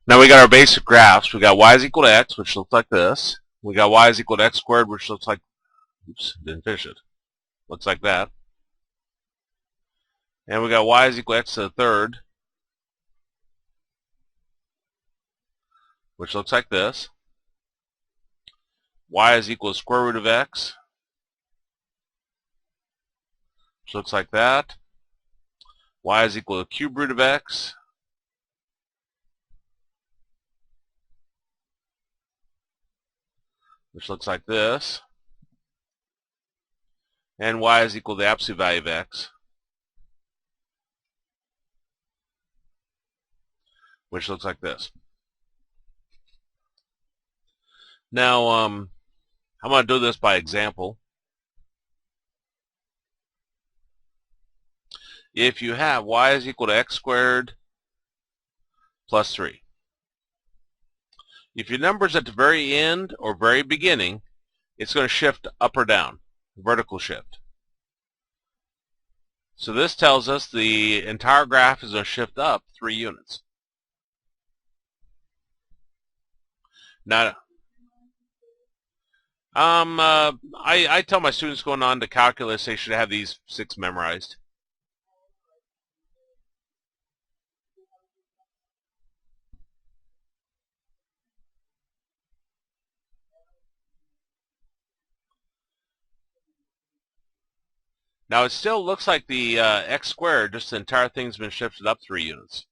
Now we got our basic graphs. We got y is equal to x, which looks like this. We got y is equal to x squared, which looks like, oops, didn't finish it. Looks like that. And we got y is equal to x to the third, which looks like this. Y is equal to square root of x, which looks like that. Y is equal to cube root of x, which looks like this. And y is equal to the absolute value of x, which looks like this. Now, I'm going to do this by example. If you have y is equal to x squared plus 3. If your number's at the very end or very beginning, it's going to shift up or down, vertical shift. So this tells us the entire graph is going to shift up 3 units. Now, I tell my students going on to calculus they should have these 6 memorized. Now it still looks like the x squared, just the entire thing's been shifted up 3 units.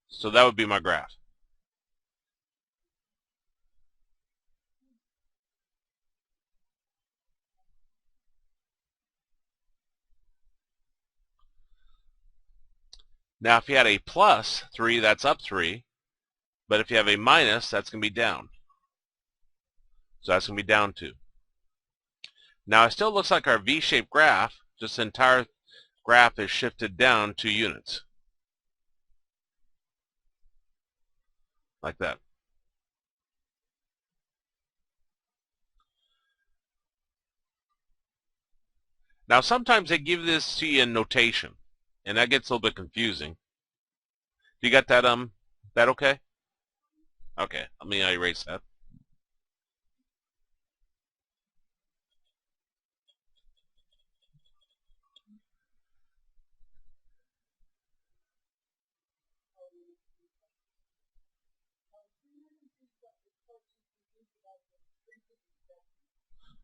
So that would be my graph. Now if you had a plus 3, that's up 3. But if you have a minus, that's going to be down. So that's going to be down 2. Now it still looks like our V-shaped graph, just the entire graph is shifted down 2 units. Like that. Now sometimes they give this to you in notation, and that gets a little bit confusing. You got that that okay? Okay, let me erase that.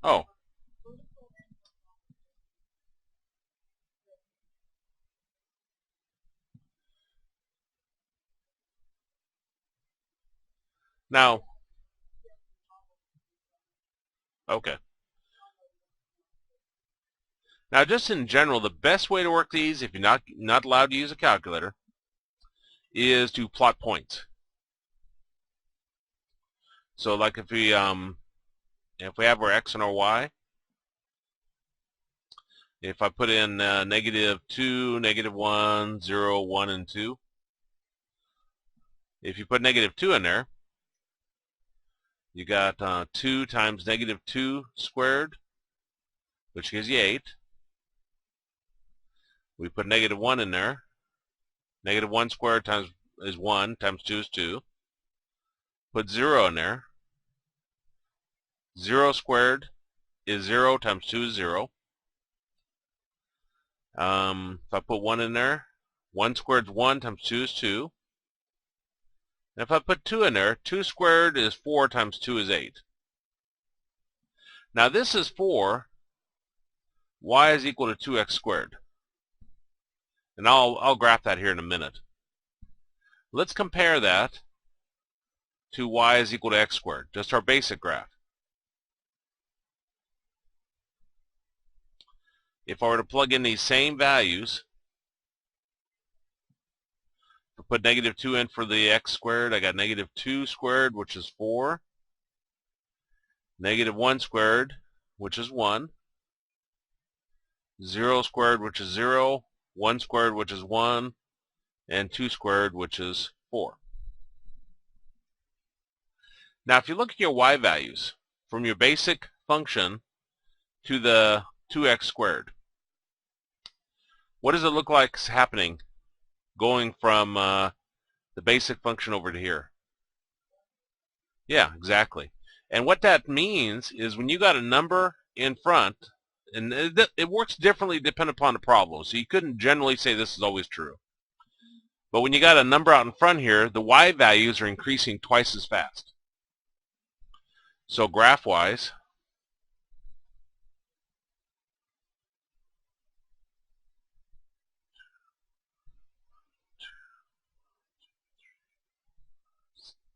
Oh. Now, okay. Now just in general, the best way to work these, if you're not allowed to use a calculator, is to plot points. So like if we have our x and our y, if I put in -2, -1, 0, 1, and 2, if you put -2 in there, you got 2 times -2 squared, which gives you 8. We put -1 in there. -1 squared times is 1 times 2 is 2. Put 0 in there. 0 squared is 0 times 2 is 0. If I put 1 in there, 1 squared is 1 times 2 is 2. And if I put 2 in there, 2 squared is 4 times 2 is 8. Now this is for y is equal to 2x squared. And I'll graph that here in a minute. Let's compare that to y is equal to x squared, just our basic graph. If I were to plug in these same values, put -2 in for the x squared, I got -2 squared, which is 4. -1 squared, which is 1. 0 squared, which is 0. 1 squared, which is 1. And 2 squared, which is 4. Now if you look at your y values, from your basic function to the 2x squared, what does it look like happening going from the basic function over to here. Yeah, exactly. And what that means is when you got a number in front, and it works differently depending upon the problem. So you couldn't generally say this is always true. But when you got a number out in front here, the y values are increasing twice as fast. So graph-wise,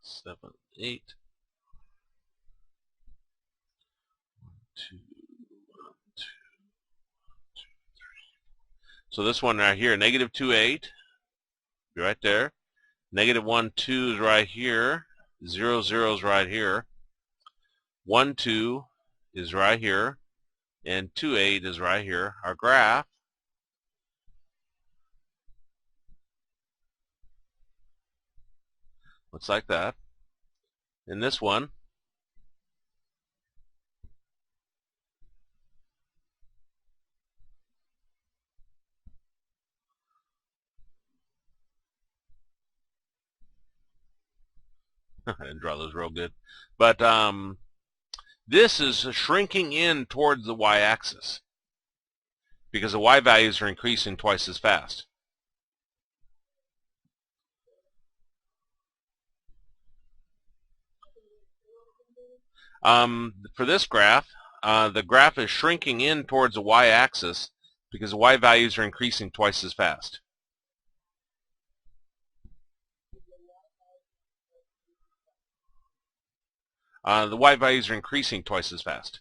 seven, 8, 2, 1, 2. So this one right here, negative 2, 8, be right there. Negative 1, 2 is right here. 0, 0 is right here. 1, 2 is right here. And 2, 8 is right here. Our graph looks like that. In this one, I didn't draw those real good. But this is shrinking in towards the y-axis because the y values are increasing twice as fast. For this graph, the graph is shrinking in towards the y-axis because the y values are increasing twice as fast. The y values are increasing twice as fast.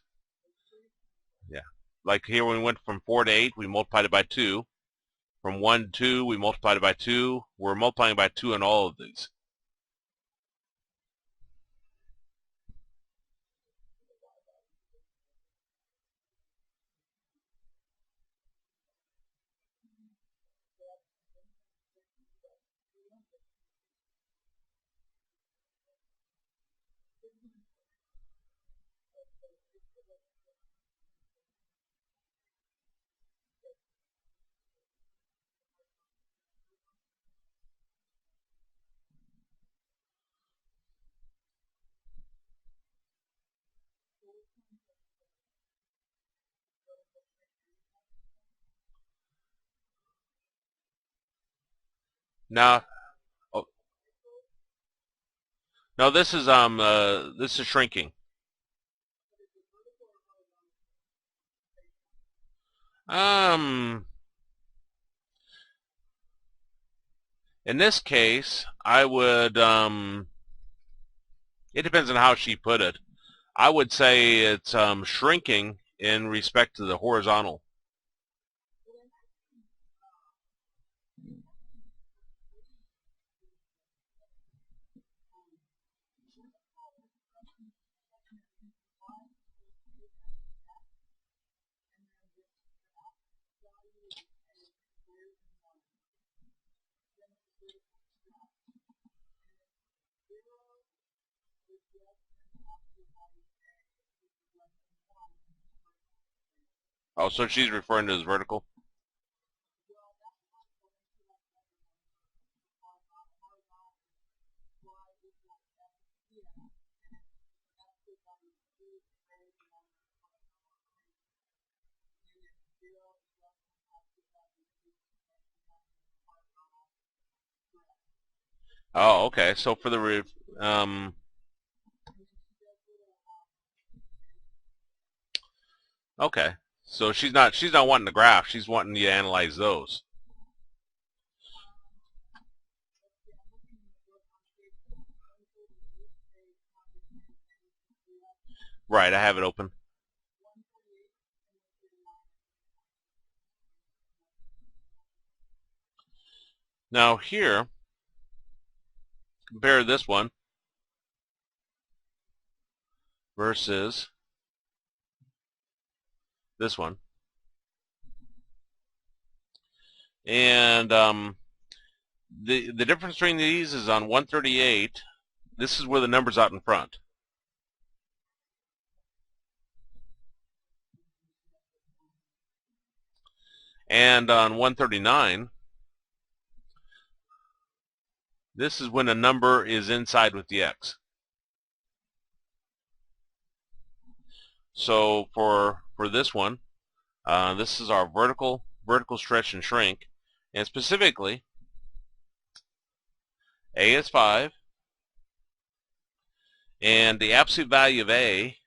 Yeah. Like here when we went from 4 to 8, we multiplied it by 2. From 1 to 2, we multiplied it by 2. We're multiplying by 2 in all of these. Now, oh, no, this is shrinking. In this case, I would it depends on how she put it. I would say it's shrinking in respect to the horizontal. Oh, so she's referring to as vertical? Oh, okay. So for the okay. So she's not wanting the graph. She's wanting you to analyze those. Right. I have it open. Now here, compare this one versus this one. And the difference between these is on 138. This is where the number's out in front. And on 139, This is when a number is inside with the x. So for this one, this is our vertical stretch and shrink, and specifically, a is 5, and the absolute value of a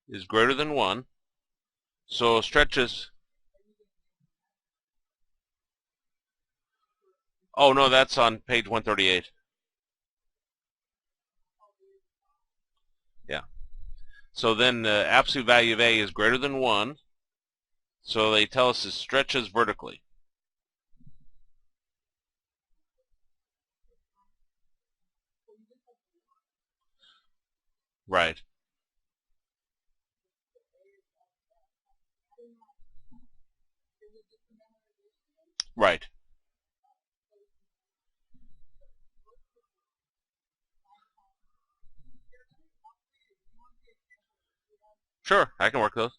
is greater than 1. So stretches. Oh no, that's on page 138. Yeah. So then the absolute value of a is greater than 1. So they tell us it stretches vertically. Right. Right. Sure, I can work those.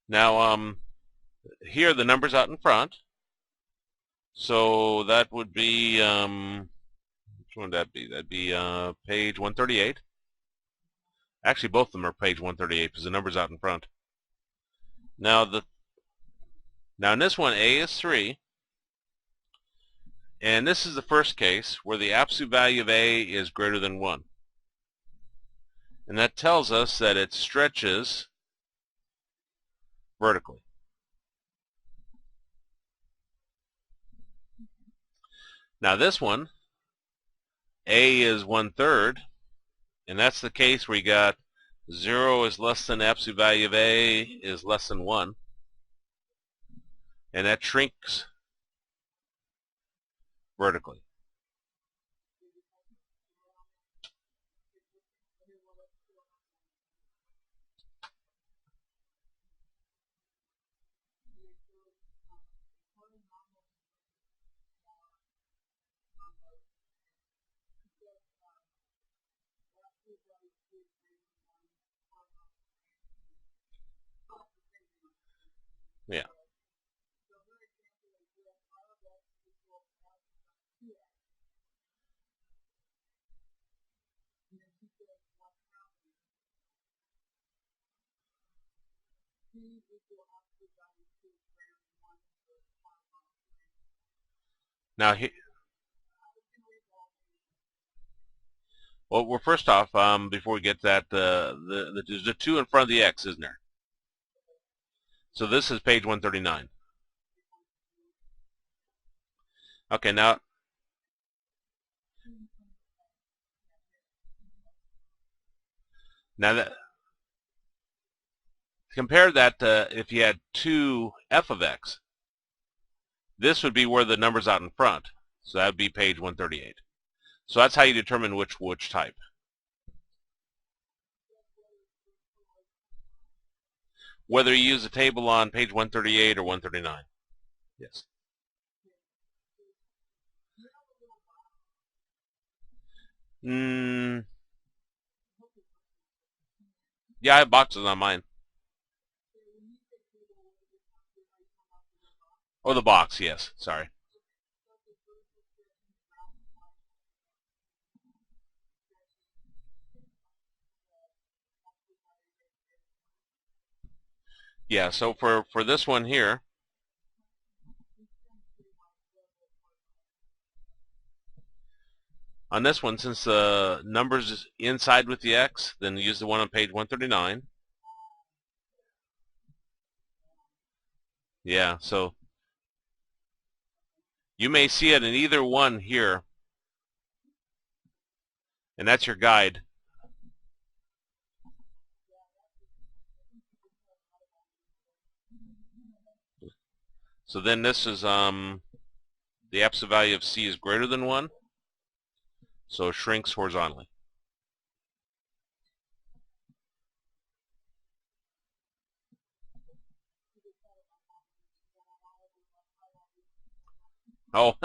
Now, here the numbers out in front. So that would be, which one would that be? That'd be page 138. Actually, both of them are page 138 because the number's out in front. Now in this one, a is 3, and this is the first case where the absolute value of a is greater than 1. And that tells us that it stretches vertically. Now this one, a is 1/3, and that's the case where you got 0 is less than the absolute value of a is less than 1. And that shrinks vertically. Yeah. Now, well, first off, before we get to that, there's a 2 in front of the x, isn't there? So this is page 139. Okay, now that compare that to if you had 2 f of x. This would be where the number's out in front. So that would be page 138. So that's how you determine which type. Whether you use a table on page 138 or 139. Yes. Yeah, I have boxes on mine. Oh, the box, yes. Sorry. Yeah, so for this one here, on this one, since the number's inside with the x, then use the one on page 139. Yeah, so you may see it in either one here, and that's your guide. So then this is the absolute value of c is greater than 1, so it shrinks horizontally. Oh,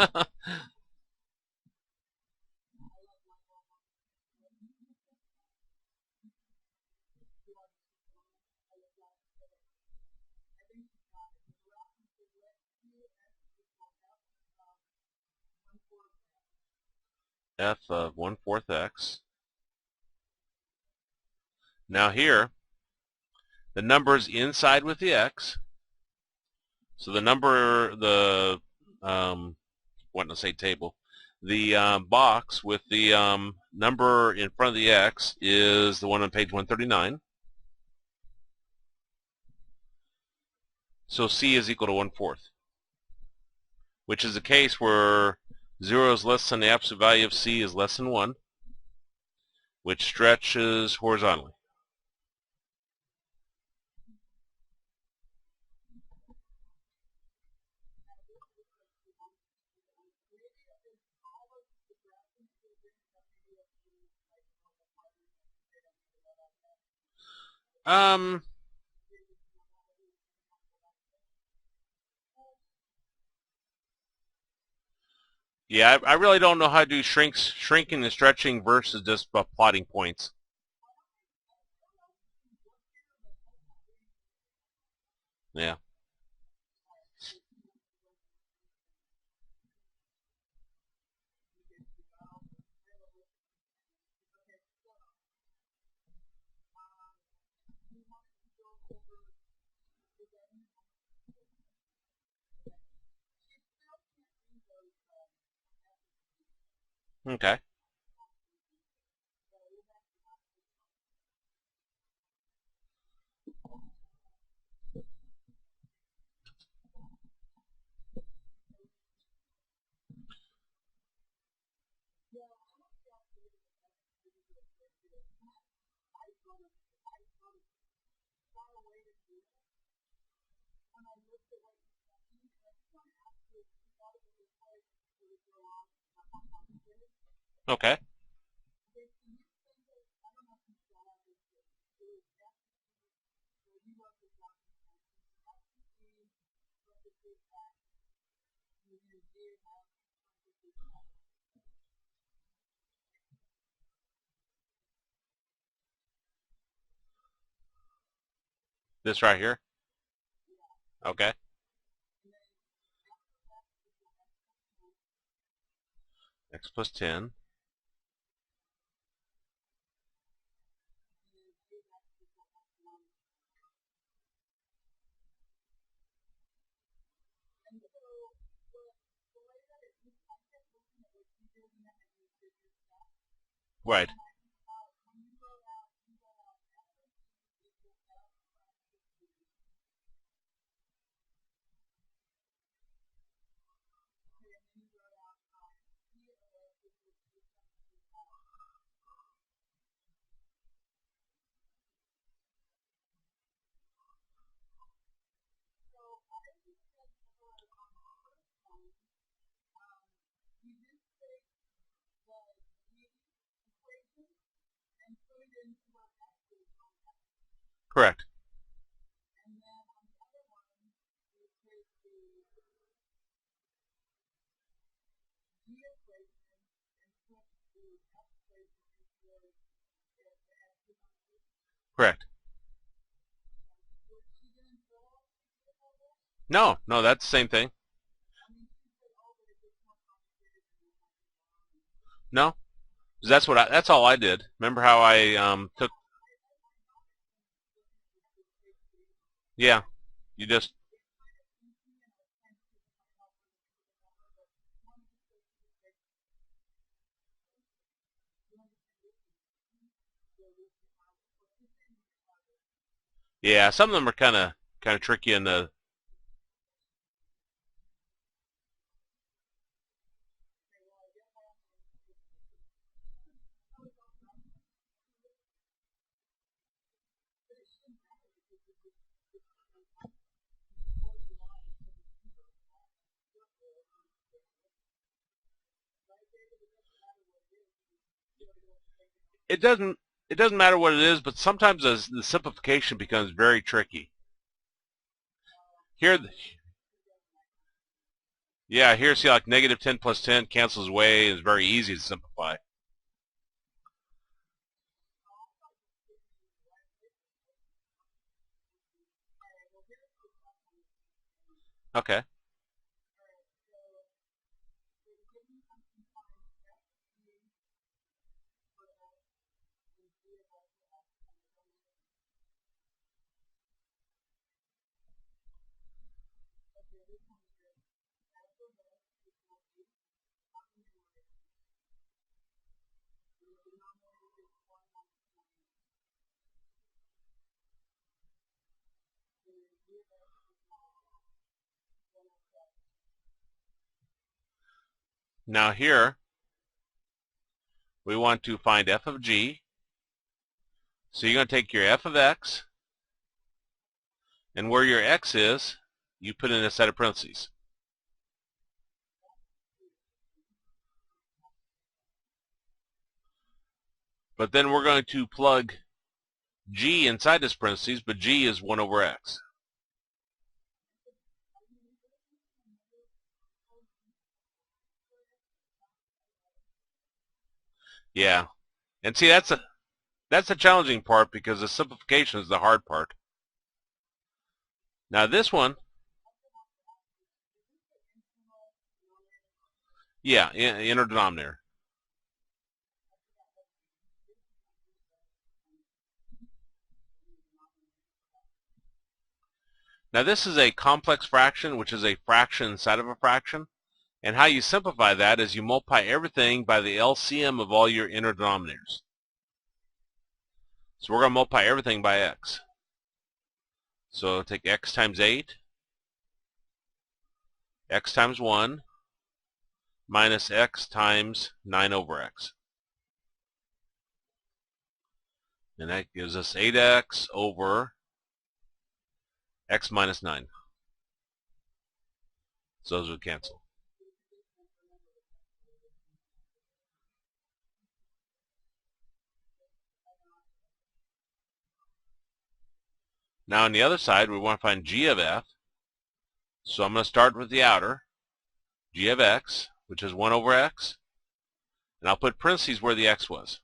f of 1/4 x. Now here, the number's inside with the x. So the number, what to say table, the box with the number in front of the x is the one on page 139. So c is equal to 1/4, which is a case where 0 is less than the absolute value of c is less than 1, which stretches horizontally. Yeah, I really don't know how to do shrinking and stretching versus just plotting points. Yeah. Okay. Okay. This right here. Okay. X plus 10. Right. Correct. Correct. No, no, that's the same thing. No, that's all I did. Remember how I took? Yeah, you just. Yeah, some of them are kind of tricky in the. It doesn't. It doesn't matter what it is, but sometimes the simplification becomes very tricky. Here, Yeah, here see like negative 10 plus 10 cancels away. It's very easy to simplify. Okay. Now here, we want to find f of g. So you're going to take your f of x, and where your x is, you put in a set of parentheses. But then we're going to plug g inside this parentheses, but g is 1 over x. Yeah. And see, that's the challenging part, because the simplification is the hard part. Now this one, yeah, inner denominator. Now this is a complex fraction, which is a fraction inside of a fraction. And how you simplify that is you multiply everything by the LCM of all your inner denominators. So we're going to multiply everything by x. So take x times 8, x times 1, minus x times 9 over x. And that gives us 8x over x minus 9. So those would cancel. Now on the other side, we want to find g of f. So I'm going to start with the outer, g of x, which is 1 over x. And I'll put parentheses where the x was.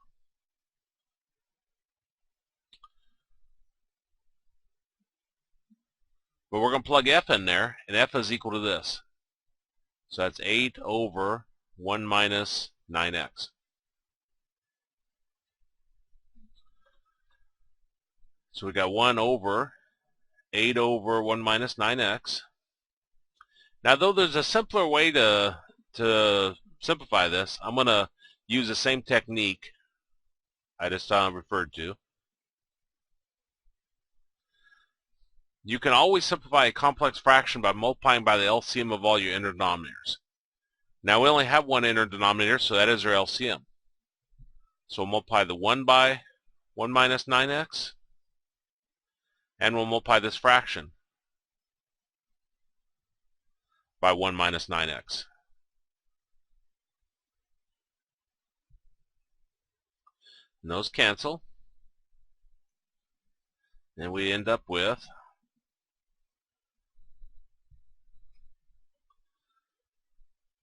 But we're going to plug f in there, and f is equal to this. So that's 8 over 1 minus 9x. So we got 1 over 8 over 1 minus 9x. Now, though there's a simpler way to simplify this, I'm going to use the same technique I just referred to. You can always simplify a complex fraction by multiplying by the LCM of all your inner denominators. Now, we only have one inner denominator, so that is our LCM. So we'll multiply the 1 by 1 minus 9x, and we'll multiply this fraction by 1 minus 9x. And those cancel. And we end up with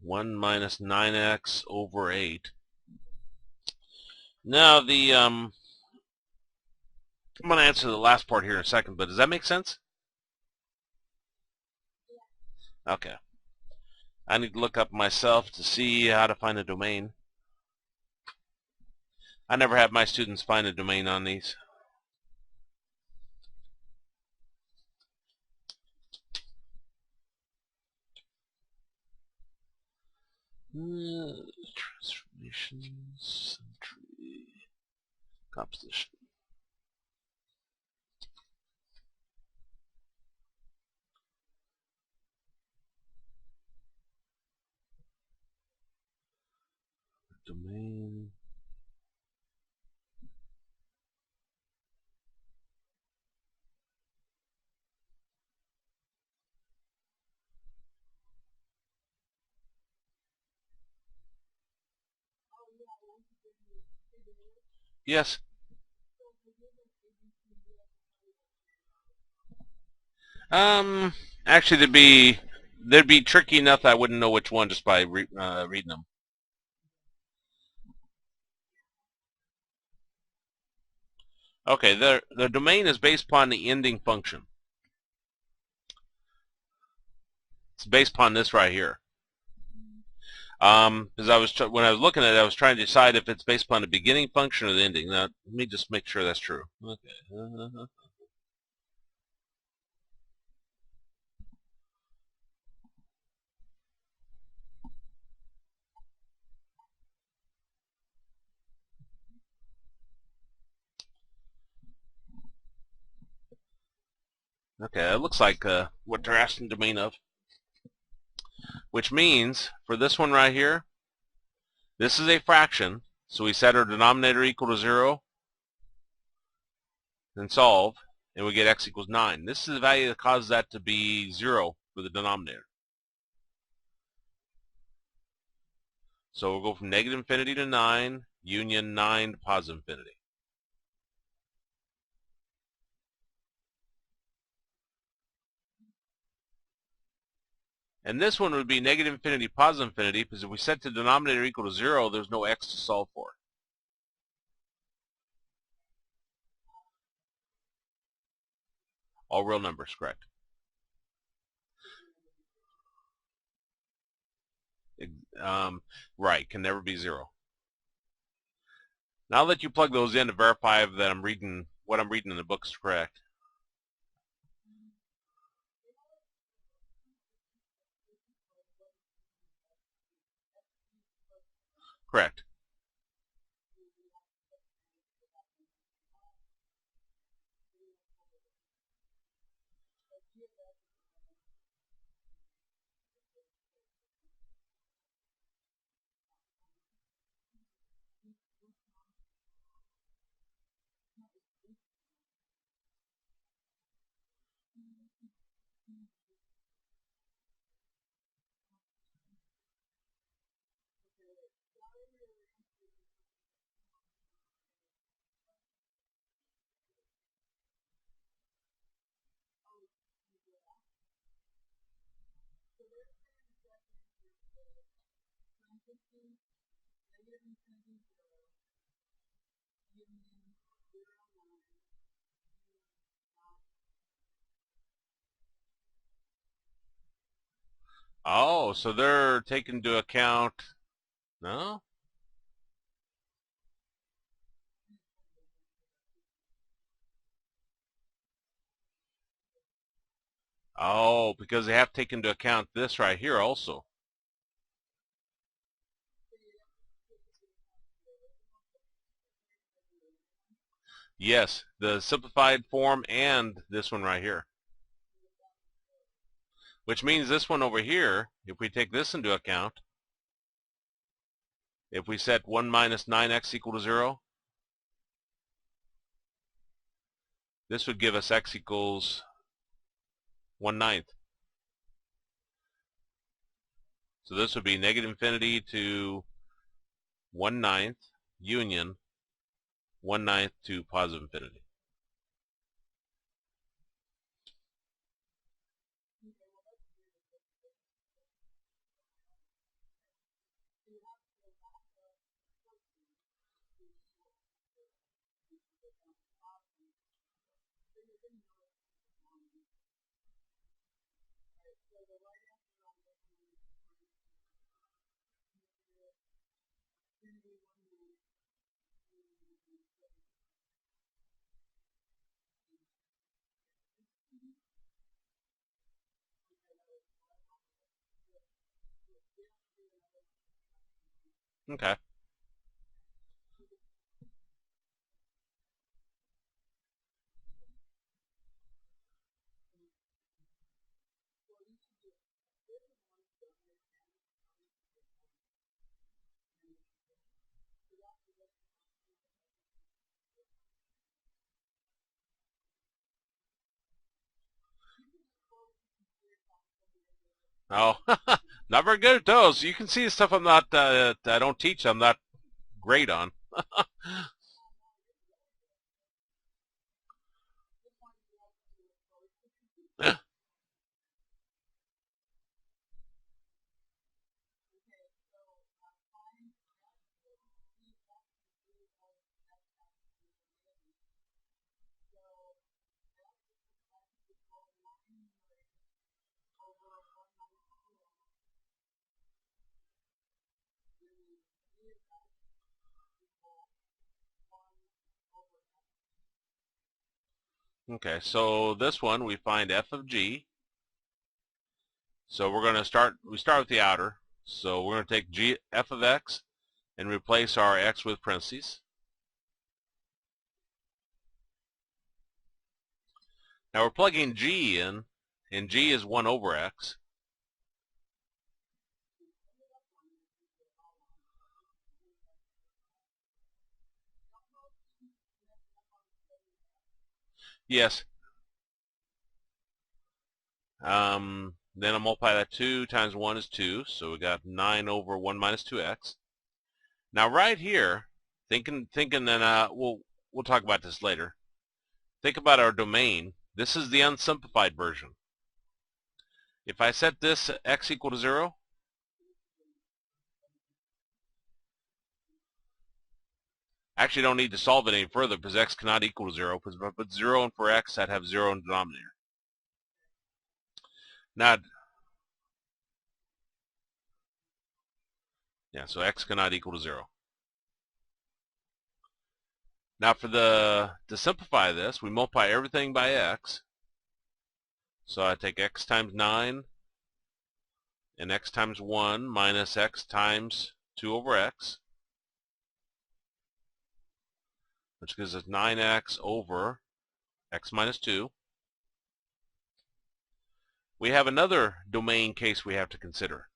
1 minus 9x over 8. Now I'm going to answer the last part here in a second, but does that make sense? Okay. I need to look up myself to see how to find a domain. I never have my students find a domain on these. Transformation, symmetry, composition. Domain. Yes. Actually, to be they'd be tricky enough that I wouldn't know which one just by reading them. Okay, the domain is based upon the ending function. It's based upon this right here. Because when I was looking at it, I was trying to decide if it's based upon the beginning function or the ending. Now, let me just make sure that's true. Okay. Okay, it looks like what they're asking domain of. Which means, for this one right here, this is a fraction, so we set our denominator equal to 0, then solve, and we get x equals 9. This is the value that causes that to be 0 for the denominator. So we'll go from negative infinity to 9, union 9 to positive infinity. And this one would be negative infinity, positive infinity, because if we set the denominator equal to 0, there's no x to solve for. All real numbers, correct. Right, can never be 0. Now I'll let you plug those in to verify that what I'm reading in the book is correct. Correct. Oh, so they're taking into account, no? Oh, because they have to take into account this right here also. Yes, the simplified form and this one right here. Which means this one over here, if we take this into account, if we set 1 minus 9x equal to 0, this would give us x equals 1/9. So this would be negative infinity to 1/9 union 1/9 to positive infinity. Okay. Oh, not very good at those. You can see the stuff I don't teach, I'm not great on. Okay, so this one we find f of g. So we're going to start with the outer. So we're going to take g f of x and replace our x with parentheses. Now we're plugging g in, and g is 1 over x. Yes. Then I'll multiply that. 2 times 1 is 2, so we got 9 over 1 minus 2x. Now right here, thinking that we'll talk about this later. Think about our domain. This is the unsimplified version. If I set this x equal to 0, I actually don't need to solve it any further because x cannot equal to 0, because if I put 0 in for x, I'd have 0 in the denominator. Now, yeah, so x cannot equal to 0. Now to simplify this, we multiply everything by x. So I take x times 9 and x times 1 minus x times 2 over x, which gives us 9x over x minus 2. We have another domain case we have to consider.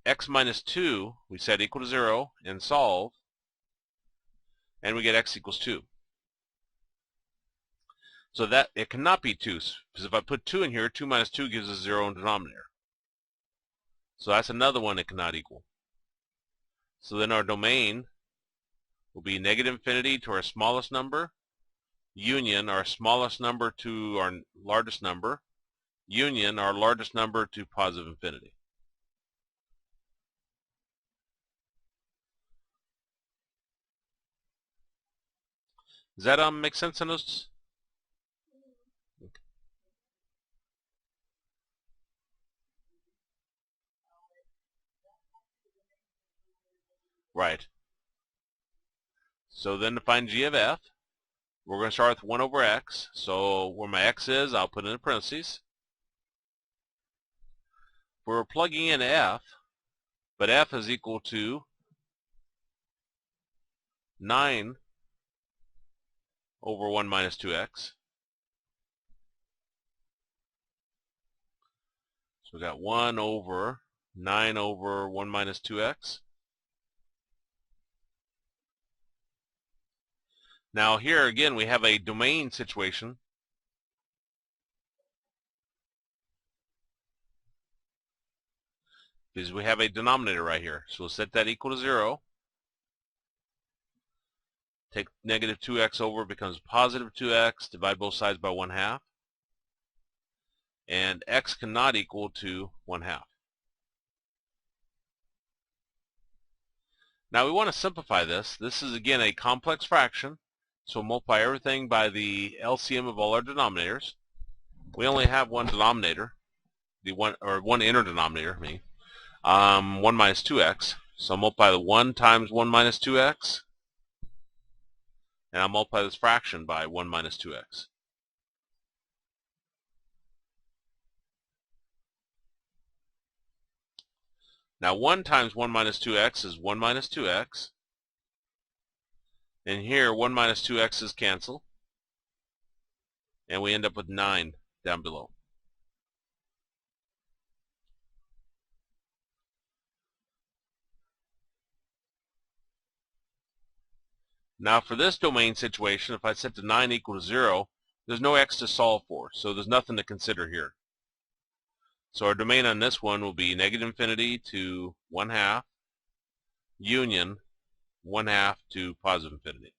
X minus 2 we set equal to 0 and solve, and we get x equals 2. So that it cannot be 2, because if I put 2 in here, 2 minus 2 gives us 0 in the denominator. So that's another one it cannot equal. So then our domain will be negative infinity to our smallest number, union our smallest number to our largest number, union our largest number to positive infinity. Does that make sense in those? Okay. Right. So then to find g of f, we're going to start with 1 over x. So where my x is, I'll put in the parentheses. We're plugging in f, but f is equal to 9 over 1 minus 2x. So we got 1 over 9 over 1 minus 2x. Now here again we have a domain situation. Because we have a denominator right here. So we'll set that equal to 0. Take negative 2x over, becomes positive 2x, divide both sides by 1/2. And x cannot equal to 1/2. Now we want to simplify this. This is again a complex fraction. So we'll multiply everything by the LCM of all our denominators. We only have one denominator, one inner denominator, I mean. 1 minus 2x. So I'll multiply the 1 times 1 minus 2x, and I'll multiply this fraction by 1 minus 2x. Now 1 times 1 minus 2x is 1 minus 2x. And here 1 minus 2x's cancel. And we end up with 9 down below. Now for this domain situation, if I set the 9 equal to 0, there's no x to solve for, so there's nothing to consider here. So our domain on this one will be negative infinity to 1/2, union 1/2 to positive infinity.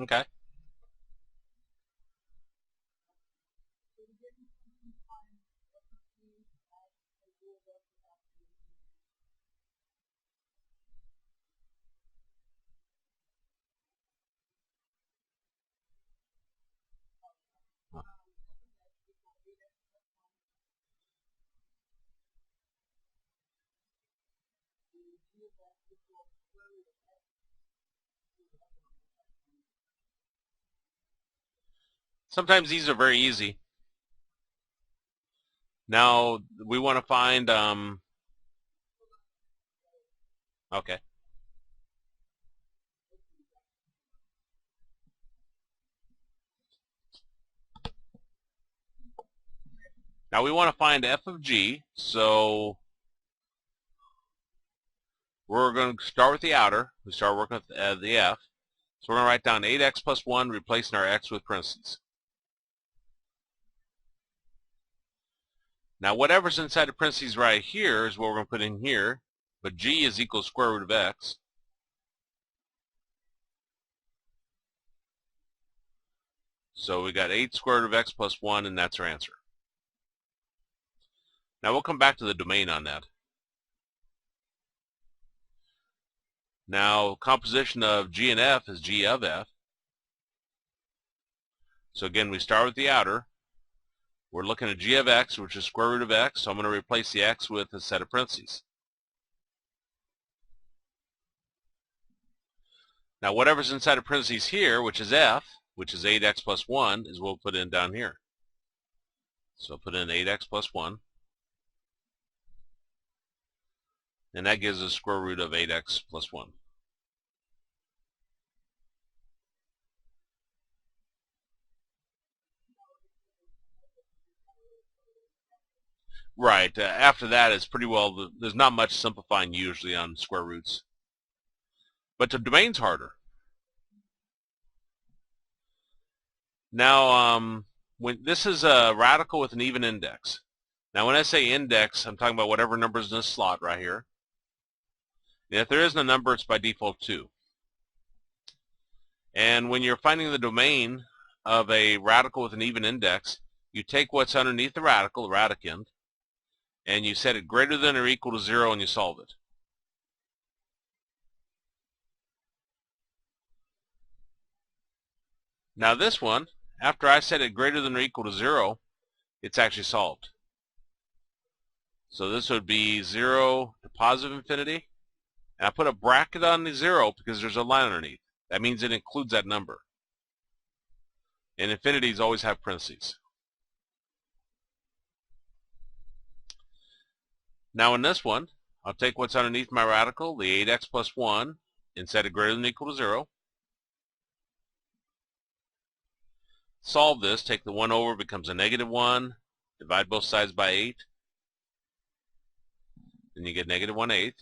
Okay. Sometimes these are very easy. Now we want to find okay. Now we want to find f of g, so we're going to start with the outer. We start working with the f. So we're going to write down 8x plus 1, replacing our x with parentheses. Now whatever's inside the parentheses right here is what we're going to put in here, but g is equal to square root of x. So we got 8 square root of x plus 1, and that's our answer. Now we'll come back to the domain on that. Now composition of g and f is g of f. So again, we start with the outer. We're looking at g of x, which is square root of x, so I'm going to replace the x with a set of parentheses. Now whatever's inside of parentheses here, which is f, which is 8x plus 1, is what we'll put in down here. So I'll put in 8x plus 1. And that gives us square root of 8x plus 1. Right. After that, it's pretty well, there's not much simplifying usually on square roots. But the domain's harder. Now, when this is a radical with an even index. Now, when I say index, I'm talking about whatever number's in this slot right here. And if there isn't a number, it's by default 2. And when you're finding the domain of a radical with an even index, you take what's underneath the radical, the radicand, and you set it greater than or equal to 0 and you solve it. Now this one, after I set it greater than or equal to 0, it's actually solved. So this would be 0 to positive infinity. And I put a bracket on the 0 because there's a line underneath. That means it includes that number. And infinities always have parentheses. Now in this one, I'll take what's underneath my radical, the 8x plus 1, and set it greater than or equal to 0. Solve this, take the 1 over, becomes a negative 1, divide both sides by 8, and you get negative 1/8.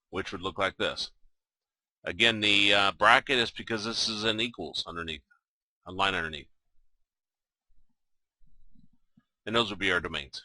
Which would look like this. Again, the bracket is because this is an equals underneath, a line underneath. And those would be our domains.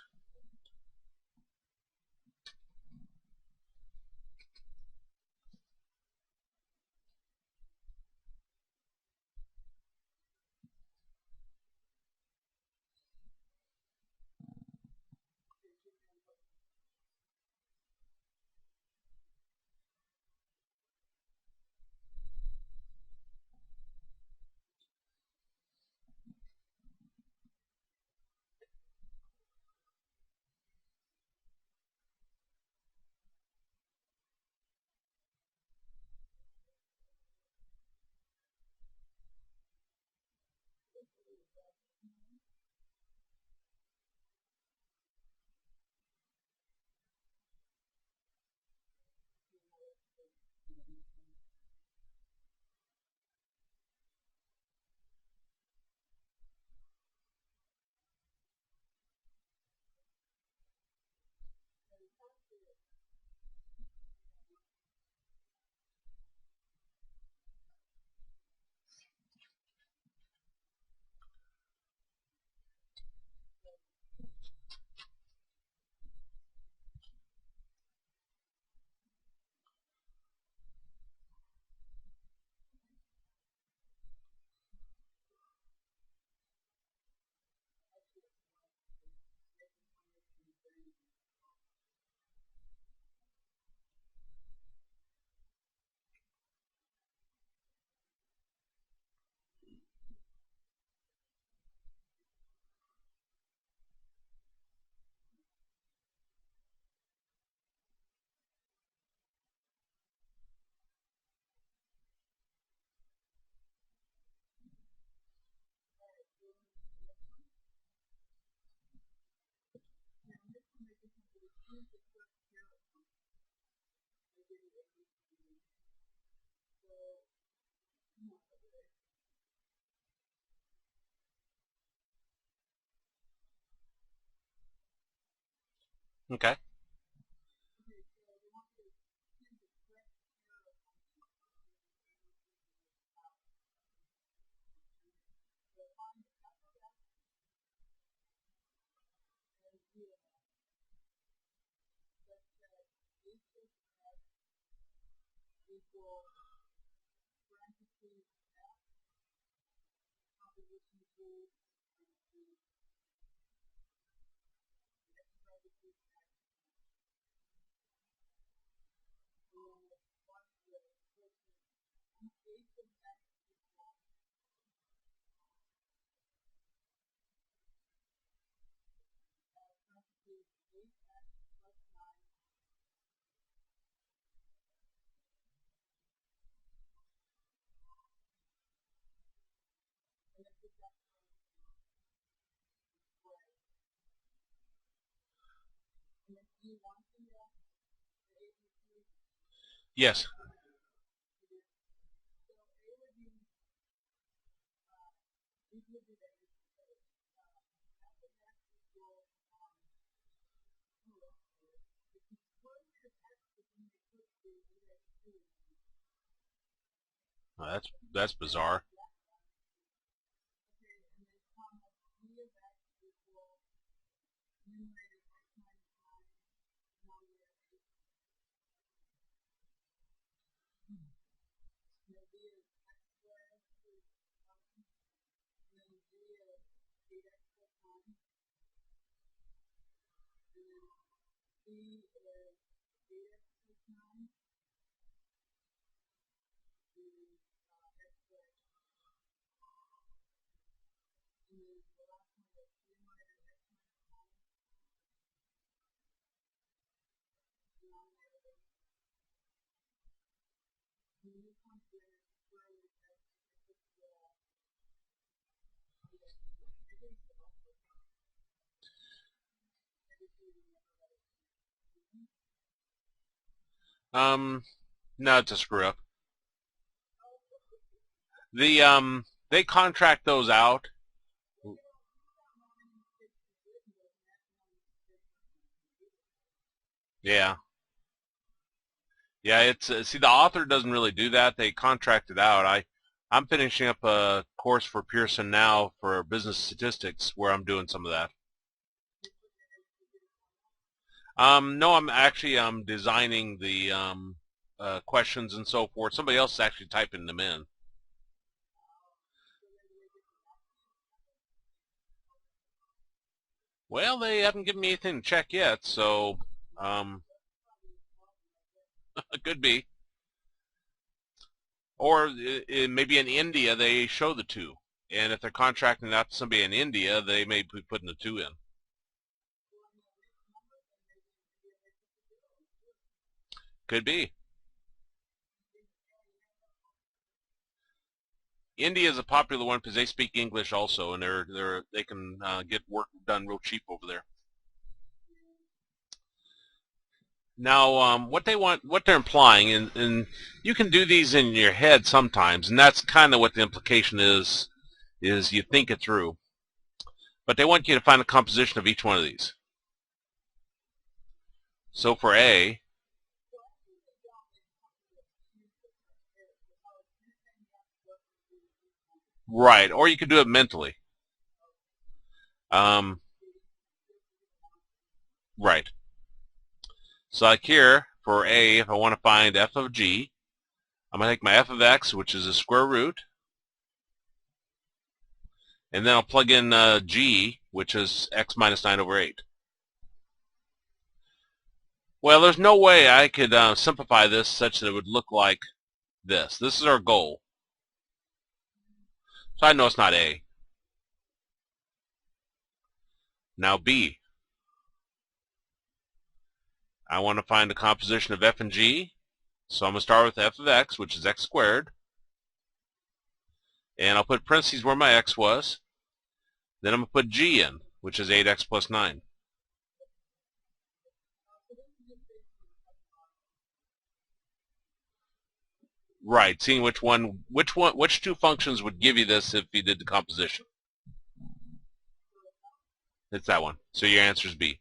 Okay. Yes. That's bizarre. Um, no, it's a screw up. They contract those out. Yeah. Yeah, it's see, the author doesn't really do that. They contract it out. I'm finishing up a course for Pearson now for business statistics where I'm doing some of that. No, I'm designing the questions and so forth. Somebody else is actually typing them in. Well, they haven't given me anything to check yet, so it could be. Or maybe in India they show the two, and if they're contracting out to somebody in India, they may be putting the two in. Could be. India is a popular one because they speak English also, and they can get work done real cheap over there. Now, what they're implying, and you can do these in your head sometimes, and that's kind of what the implication is you think it through. But they want you to find a composition of each one of these. So for A, right, or you could do it mentally. Um, right. So like here, for A, if I want to find f of g, I'm going to take my f of x, which is the square root, and then I'll plug in g, which is x minus 9 over 8. Well, there's no way I could simplify this such that it would look like this. This is our goal. So I know it's not A. Now B. I want to find the composition of f and g. So I'm going to start with f of x, which is x squared. And I'll put parentheses where my x was. Then I'm going to put g in, which is 8x plus 9. Right, seeing which two functions would give you this if you did the composition. It's that one. So your answer is B.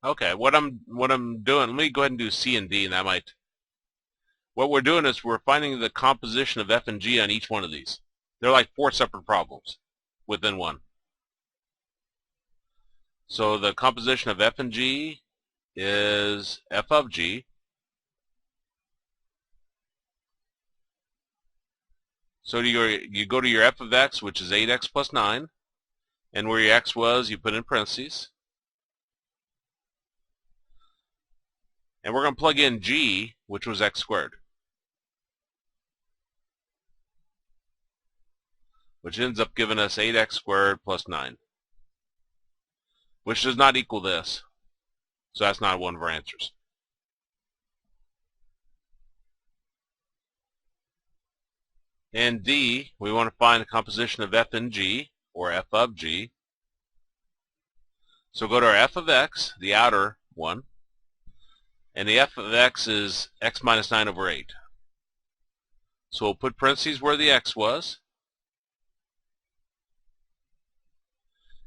Okay, what I'm doing, let me go ahead and do C and D, and that might. What we're doing is we're finding the composition of f and g on each one of these. They're like 4 separate problems within one. So the composition of f and g is f of g. So you go to your f of x, which is 8x plus 9, and where your x was, you put in parentheses. And we're going to plug in g, which was x squared, which ends up giving us 8x squared plus 9, which does not equal this. So that's not one of our answers. And D, we want to find the composition of f and g, or f of g. So go to our f of x, the outer one, and the f of x is x minus 9 over 8. So we'll put parentheses where the x was,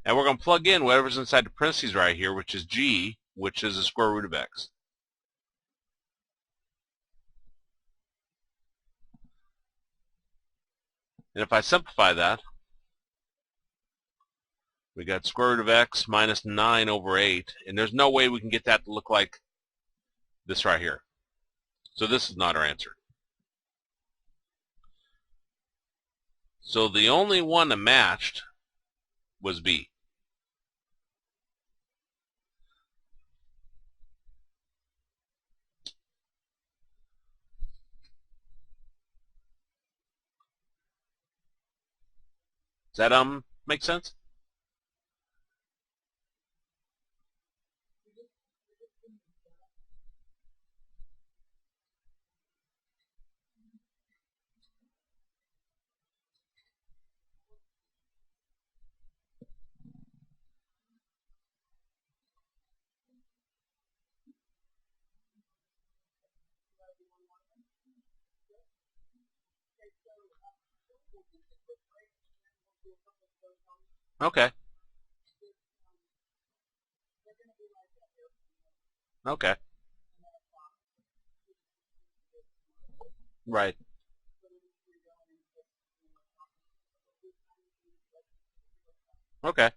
and we're going to plug in whatever's inside the parentheses right here, which is g, which is the square root of x. And if I simplify that, we got square root of x minus 9 over 8, and there's no way we can get that to look like this right here. So this is not our answer. So the only one that matched was B. Does that make sense? Okay. Okay. Right. Okay.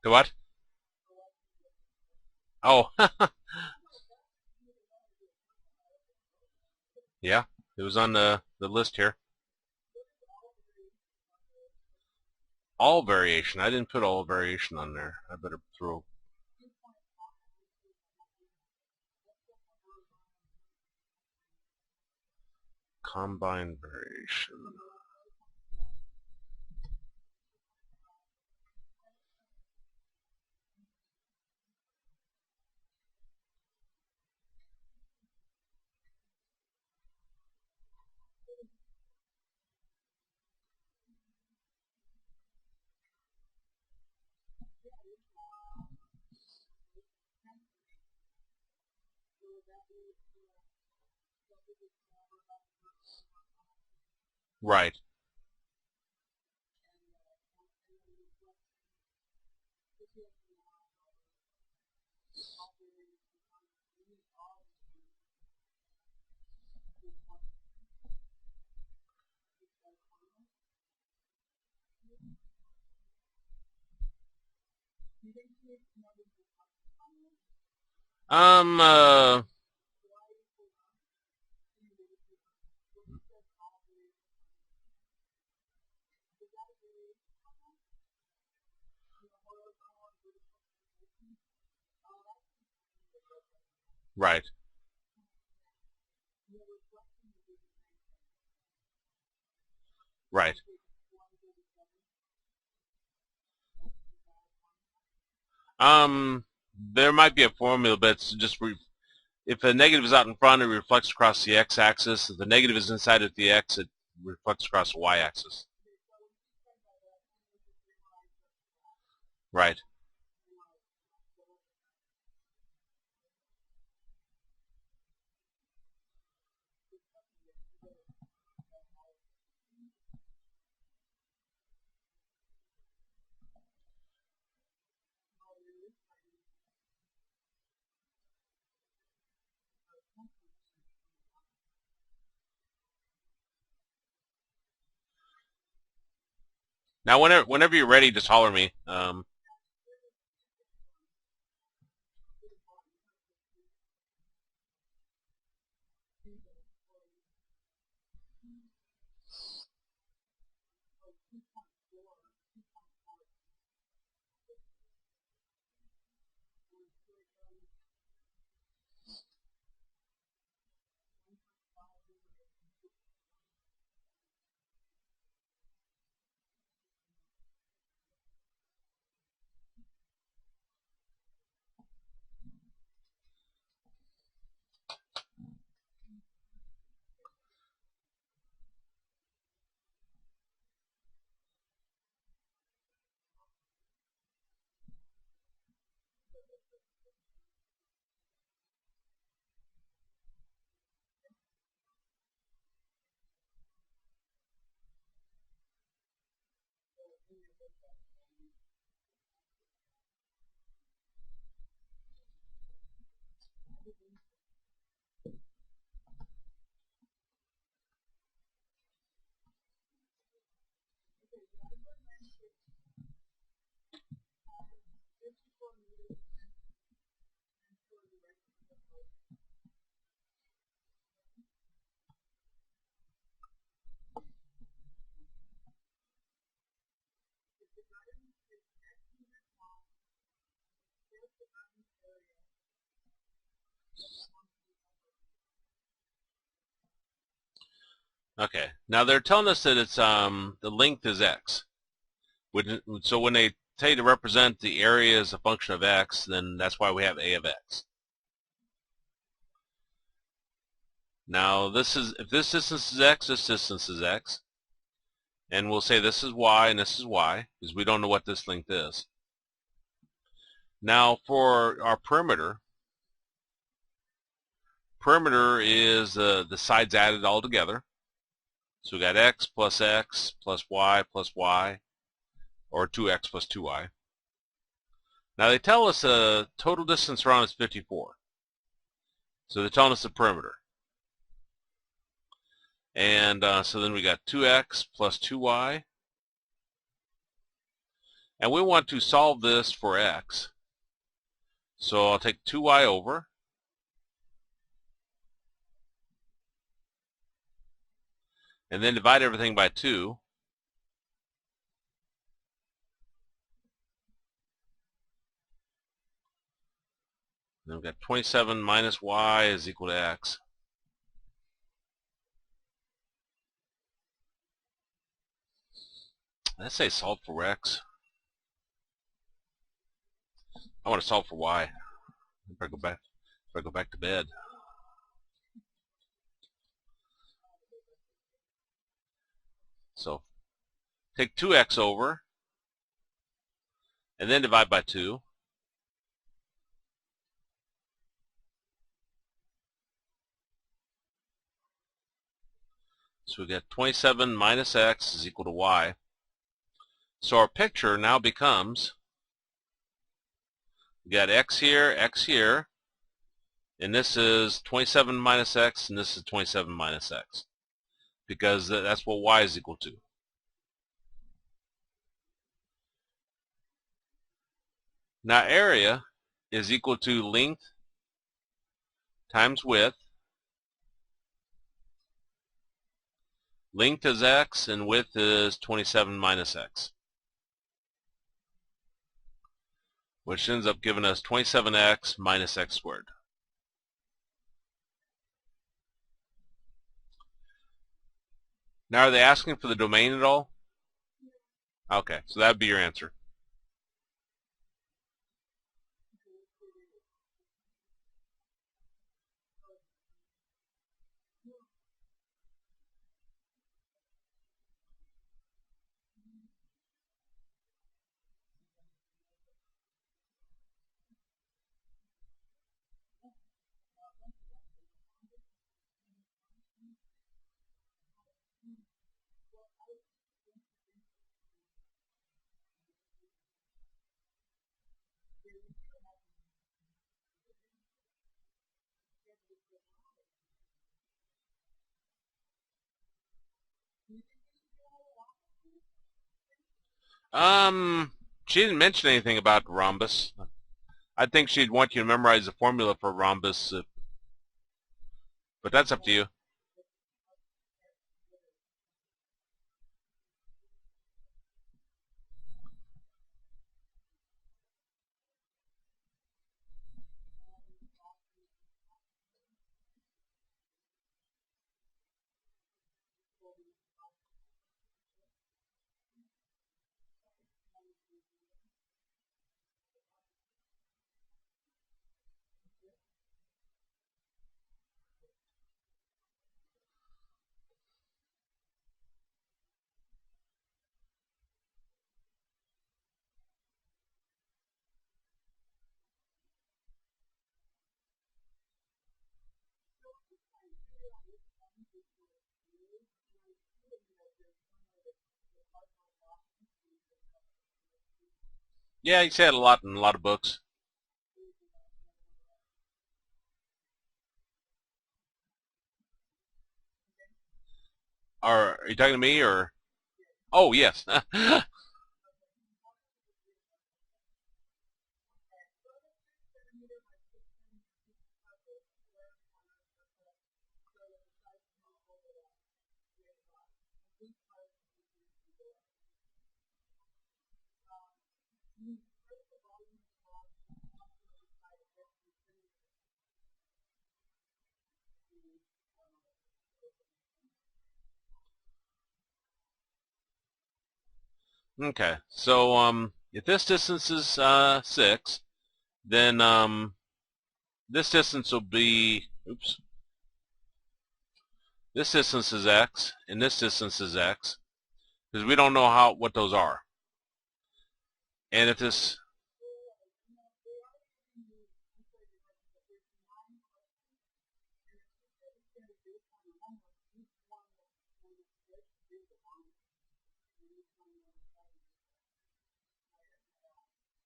The what? Oh, yeah, it was on the list here. All variation. I didn't put all variation on there. I better throw. Combine variation. Right. Um, uh, right. Right. There might be a formula, but it's just if a negative is out in front, it reflects across the x-axis. If the negative is inside of the x, it reflects across the y-axis. Right. Now, whenever you're ready, just holler me. Okay. Now they're telling us that it's the length is x. So when they tell you to represent the area as a function of x, then that's why we have a of x. Now this is, if this distance is x, this distance is x. And we'll say this is y and this is y, because we don't know what this length is. Now for our perimeter is the sides added all together. So we got x plus y, or 2x plus 2y. Now they tell us the total distance around is 54. So they're telling us the perimeter. And so then we got 2x plus 2y. And we want to solve this for x. So I'll take 2y over, and then divide everything by 2. Then we've got 27 minus y is equal to x. Let's say solve for x. I want to solve for y. If I go back to bed. So take 2x over, and then divide by 2. So we get 27 minus x is equal to y. So our picture now becomes, we got x here, and this is 27 minus x, and this is 27 minus x, because that's what y is equal to. Now area is equal to length times width. Length is x, and width is 27 minus x, which ends up giving us 27x minus x squared. Now, are they asking for the domain at all? Okay, so that would be your answer. She didn't mention anything about rhombus. I think she'd want you to memorize the formula for rhombus, but that's up to you. Yeah, you say it a lot in a lot of books. Are you talking to me, or? Oh, yes. Okay, so if this distance is 6, then this distance will be, oops, this distance is x, and this distance is x, because we don't know what those are. And if this,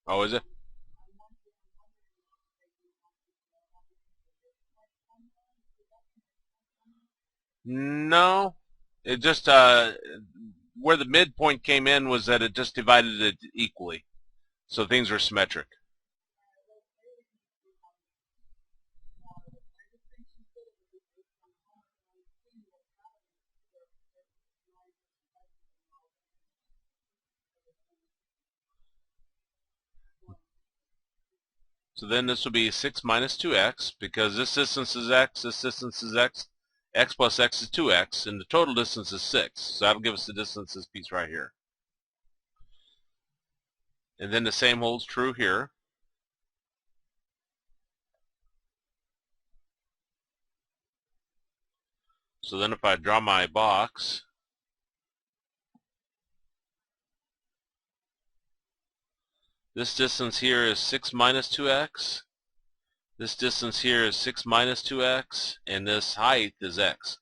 oh, is it? No, it just where the midpoint came in was that it just divided it equally. So things are symmetric. So then this will be 6 minus 2x, because this distance is x, this distance is x, x plus x is 2x, and the total distance is 6. So that'll give us the distance this piece right here. And then the same holds true here. So then if I draw my box, this distance here is 6 minus 2x. This distance here is 6 minus 2x, and this height is x.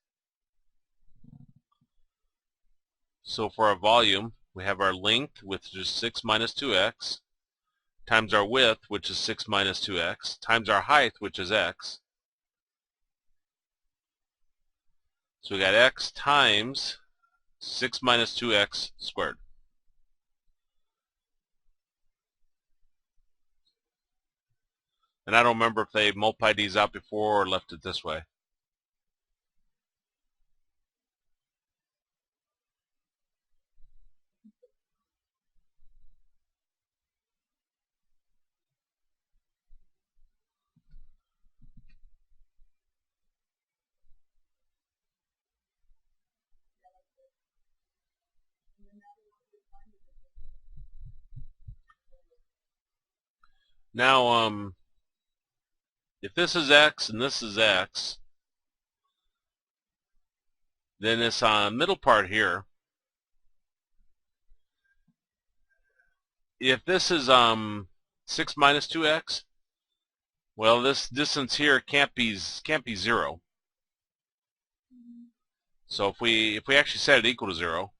So for our volume, we have our length, which is 6 minus 2x, times our width, which is 6 minus 2x, times our height, which is x. So we got x times 6 minus 2x squared. And I don't remember if they multiplied these out before or left it this way. Now, if this is x and this is x, then this middle part here, if this is 6 minus 2x, well, this distance here can't be 0. So if we actually set it equal to 0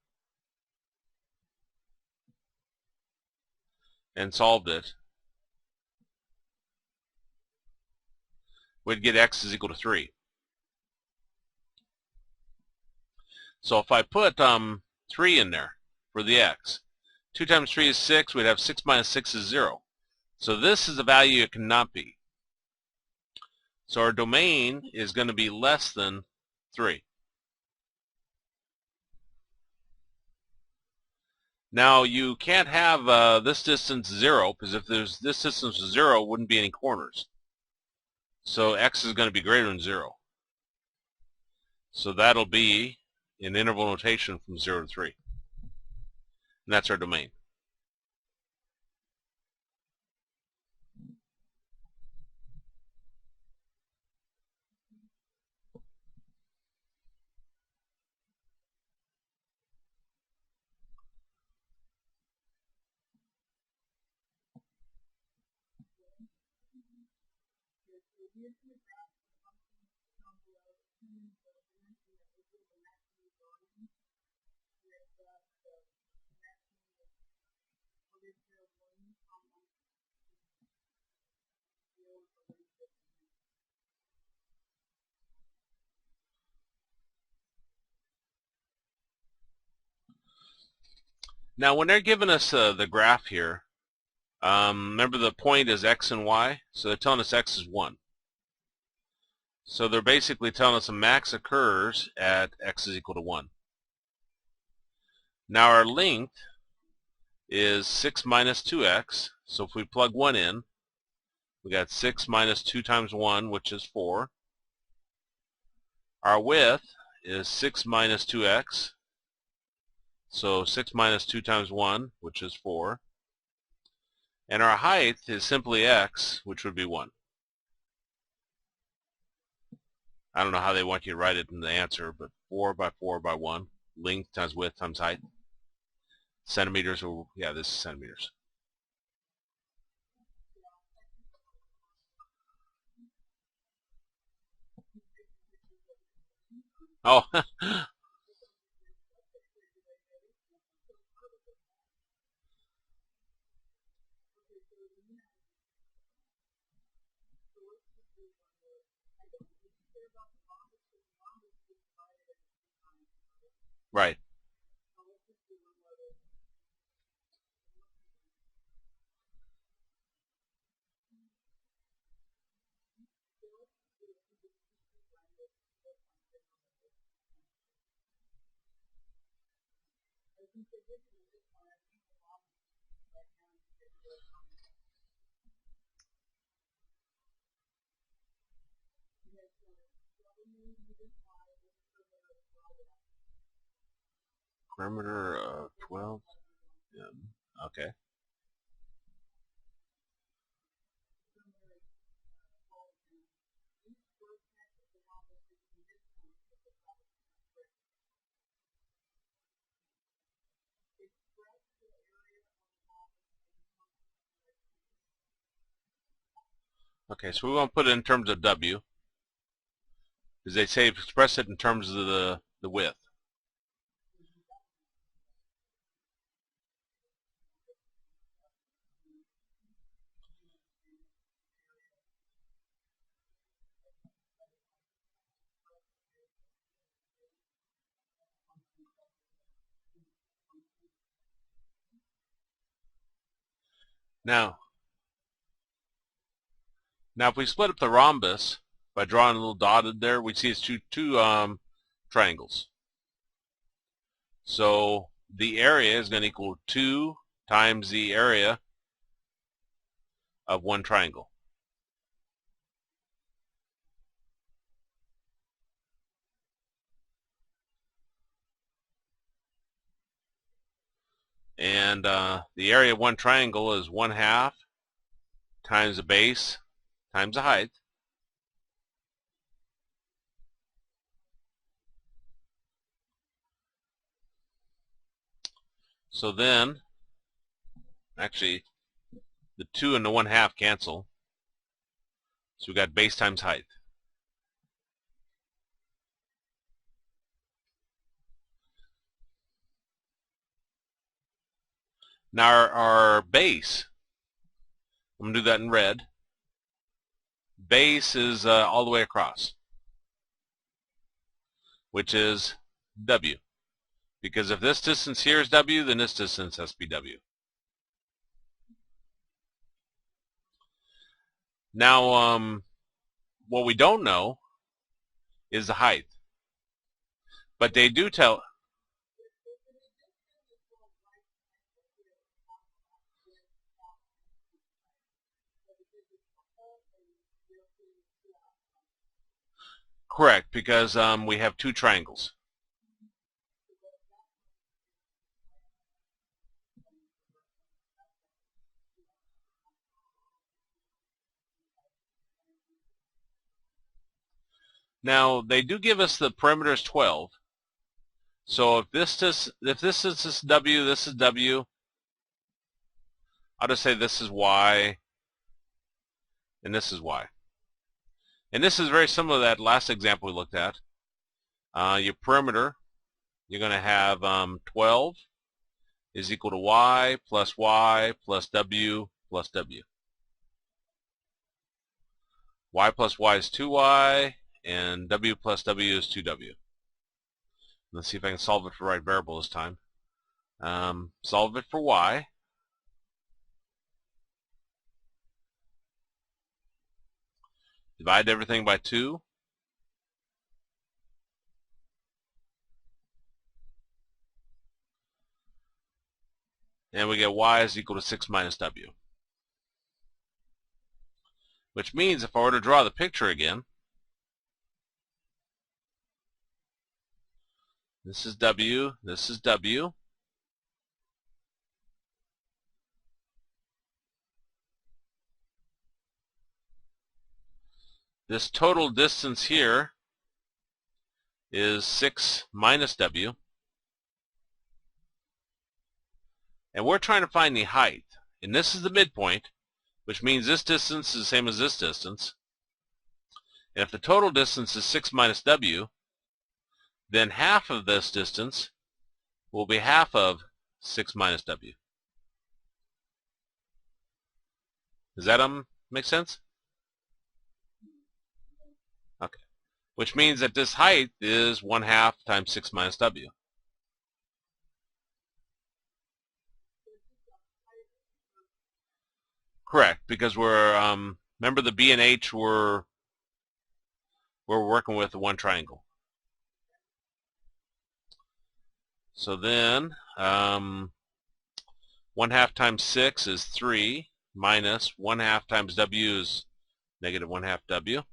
and solved it, we'd get x is equal to 3. So if I put 3 in there for the x, 2 times 3 is 6, we'd have 6 minus 6 is 0. So this is a value it cannot be. So our domain is going to be less than 3. Now you can't have this distance 0, because if there's this distance was 0, it wouldn't be any corners. So x is going to be greater than 0. So that'll be an interval notation from 0 to 3. And that's our domain. Now when they're giving us the graph here, remember the point is x and y, so they're telling us x is 1. So they're basically telling us a max occurs at x is equal to 1. Now our length is 6 minus 2x, so if we plug 1 in, we got 6 minus 2 times 1, which is 4. Our width is 6 minus 2x, so 6 minus 2 times 1, which is 4. And our height is simply x, which would be 1. I don't know how they want you to write it in the answer, but 4 by 4 by 1. Length times width times height. Centimeters, or yeah, this is centimeters. Oh, right. Perimeter of 12. Okay. Okay, so we want to put it in terms of W, because they say express it in terms of the width. Now if we split up the rhombus by drawing a little dotted there, we see it's two triangles. So the area is going to equal 2 times the area of one triangle. And the area of one triangle is 1/2 times the base times the height. So then, actually, the 2 and the 1/2 cancel. So we got base times height. Now our base, I'm going to do that in red. Base is all the way across, which is W. Because if this distance here is W, then this distance has to be W. Now, what we don't know is the height. But they do tell... Correct, because we have two triangles. Now, they do give us the perimeter is 12. So if this is W, this is W. I'll just say this is Y, and this is Y. And this is very similar to that last example we looked at. Your perimeter, you're going to have 12 is equal to Y plus W plus W. Y plus Y is 2Y, and W plus W is 2W. Let's see if I can solve it for the right variable this time. Solve it for Y. Divide everything by 2. And we get Y is equal to 6 minus W. Which means if I were to draw the picture again, this is W, this is W. This total distance here is 6 minus W. And we're trying to find the height. And this is the midpoint, which means this distance is the same as this distance. And if the total distance is 6 minus W, then half of this distance will be half of 6 minus W. Does that make sense? Okay. Which means that this height is 1/2 times 6 minus W. Correct, because we're remember the B and H we're working with the one triangle. So then 1/2 times 6 is 3 minus 1/2 times W is negative 1/2 W.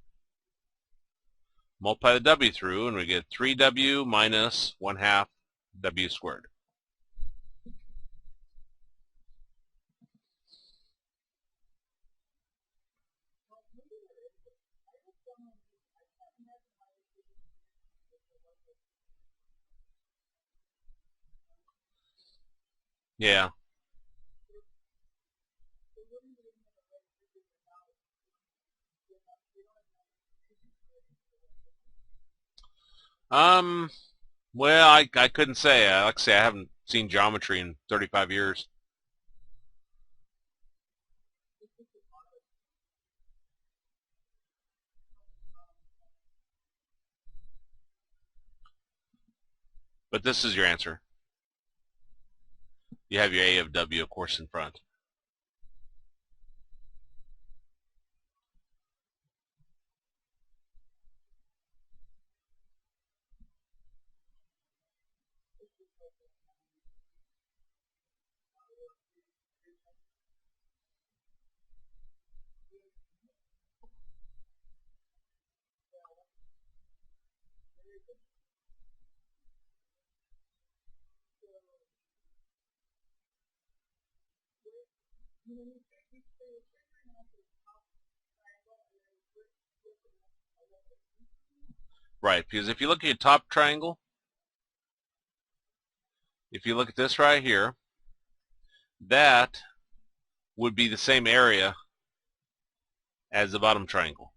Multiply the W through and we get 3W minus 1/2 W squared. Yeah. Well, I couldn't say. Like I say, I haven't seen geometry in 35 years. But this is your answer. You have your A of W, of course, in front. Right, because if you look at your top triangle, if you look at this right here, that would be the same area as the bottom triangle.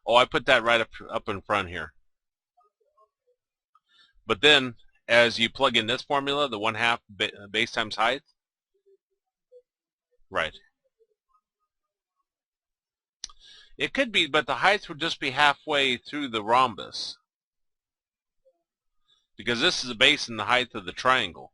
Oh, I put that right up in front here. But then, as you plug in this formula, the 1/2 base times height, right. It could be, but the height would just be halfway through the rhombus. Because this is the base and the height of the triangle.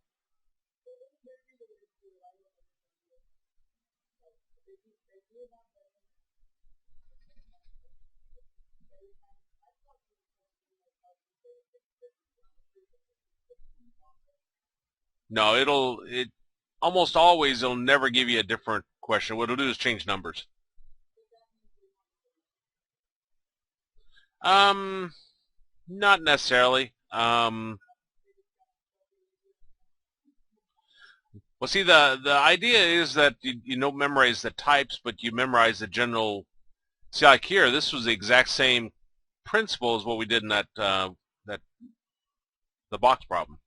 No, it almost always it'll never give you a different question. What it'll do is change numbers. Not necessarily. Well, see, the idea is that you don't memorize the types, but you memorize the general. See, like here, this was the exact same principle as what we did in that the box problem.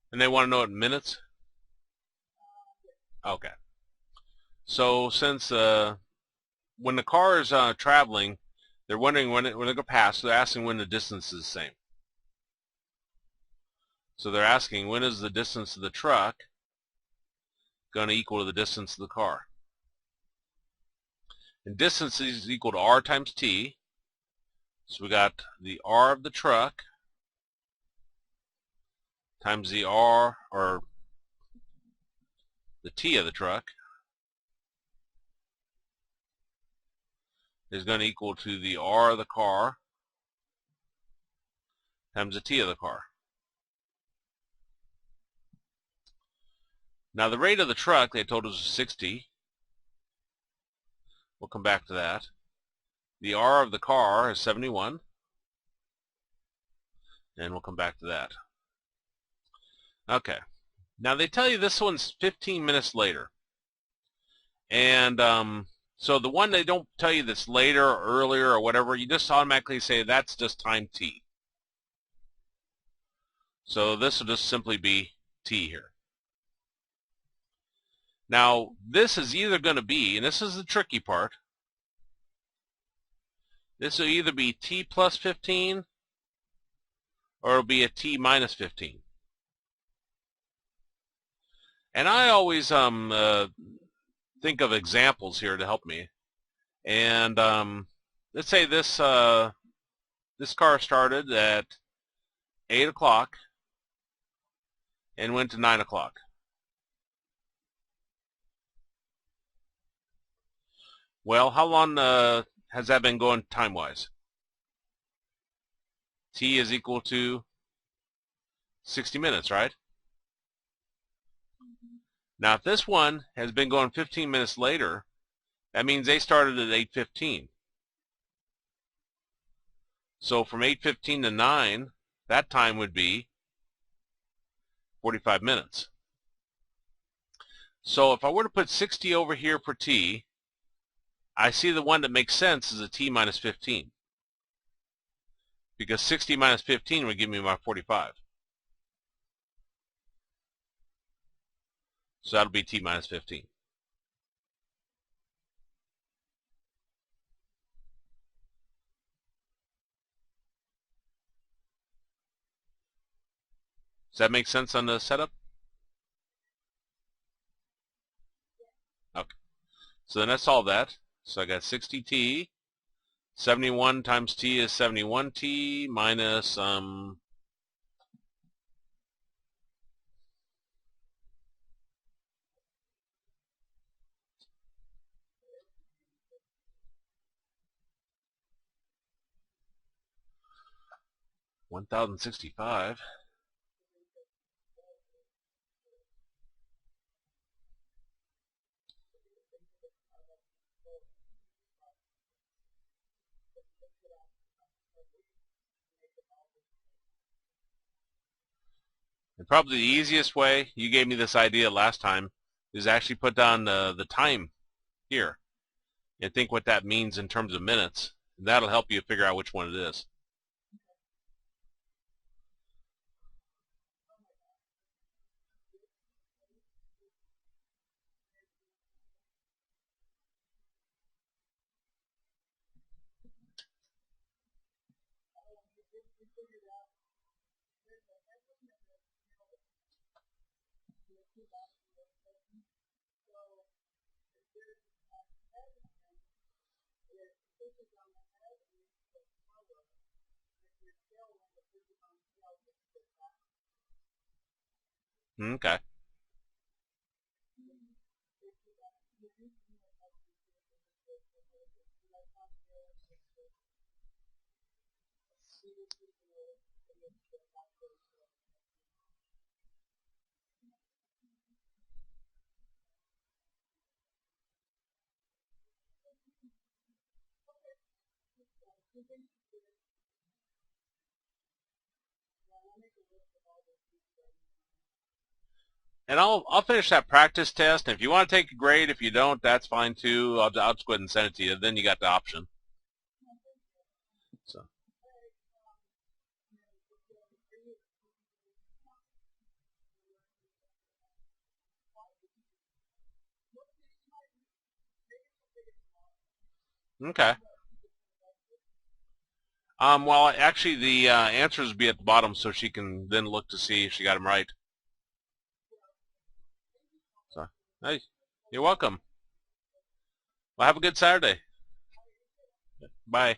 And they want to know it in minutes? Okay. So since when the car is traveling, they're wondering when it go past. So they're asking when the distance is the same. So they're asking, when is the distance of the truck going to equal to the distance of the car? And distance is equal to r times t. So we got the r of the truck times the r, or the t of the truck, is going to equal to the r of the car times the t of the car. Now the rate of the truck, they told us, was 60. We'll come back to that. The r of the car is 71. And we'll come back to that. Okay. Now they tell you this one's 15 minutes later. And so the one they don't tell you that's later or earlier or whatever, you just automatically say that's just time t. So this will just simply be t here. Now this is either going to be, and this is the tricky part, this will either be t plus 15 or it'll be a t minus 15. And I always think of examples here to help me. And let's say this this car started at 8 o'clock and went to 9 o'clock. Well, how long has that been going time-wise? T is equal to 60 minutes, right? Now, if this one has been going 15 minutes later, that means they started at 8:15. So from 8:15 to 9, that time would be 45 minutes. So if I were to put 60 over here for t, I see the one that makes sense is a t minus 15. Because 60 minus 15 would give me my 45. So that'll be t minus 15. Does that make sense on the setup? Okay. So then let's solve that. So I got 60t. 71 times t is 71t minus 1065. And probably the easiest way, you gave me this idea last time, is actually put down the time here and think what that means in terms of minutes. And that'll help you figure out which one it is. Okay. And I'll finish that practice test. And if you want to take a grade, if you don't, that's fine too. I'll just go ahead and send it to you. Then you got the option. So. Okay. Well, actually, the answers will be at the bottom, so she can then look to see if she got them right. So, hey, you're welcome. Well, have a good Saturday. Bye.